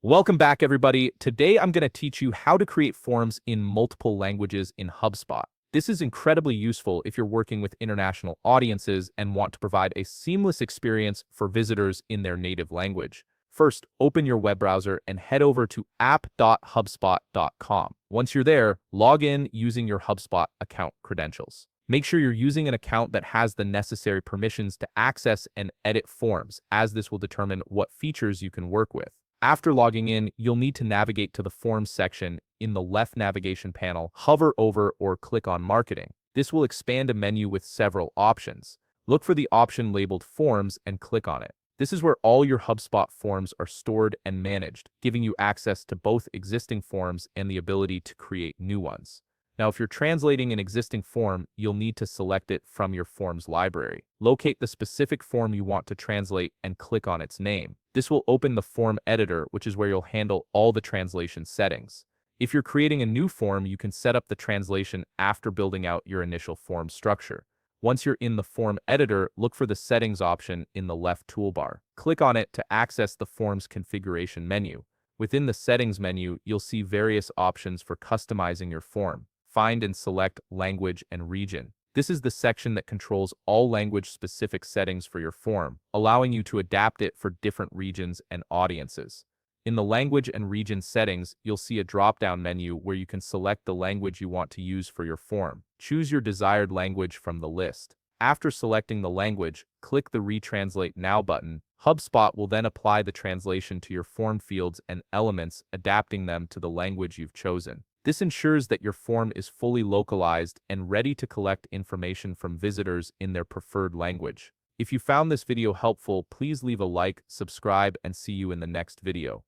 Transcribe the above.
Welcome back, everybody. Today, I'm going to teach you how to create forms in multiple languages in HubSpot. This is incredibly useful if you're working with international audiences and want to provide a seamless experience for visitors in their native language. First, open your web browser and head over to app.hubspot.com. Once you're there, log in using your HubSpot account credentials. Make sure you're using an account that has the necessary permissions to access and edit forms, as this will determine what features you can work with. After logging in, you'll need to navigate to the Forms section in the left navigation panel, hover over or click on Marketing. This will expand a menu with several options. Look for the option labeled Forms and click on it. This is where all your HubSpot forms are stored and managed, giving you access to both existing forms and the ability to create new ones. Now, if you're translating an existing form, you'll need to select it from your forms library. Locate the specific form you want to translate and click on its name. This will open the form editor, which is where you'll handle all the translation settings. If you're creating a new form, you can set up the translation after building out your initial form structure. Once you're in the form editor, look for the settings option in the left toolbar. Click on it to access the form's configuration menu. Within the settings menu, you'll see various options for customizing your form. Find and select language and region. This is the section that controls all language-specific settings for your form, allowing you to adapt it for different regions and audiences. In the language and region settings, you'll see a drop-down menu where you can select the language you want to use for your form. Choose your desired language from the list. After selecting the language, click the Retranslate Now button. HubSpot will then apply the translation to your form fields and elements, adapting them to the language you've chosen. This ensures that your form is fully localized and ready to collect information from visitors in their preferred language. If you found this video helpful, please leave a like, subscribe, and see you in the next video.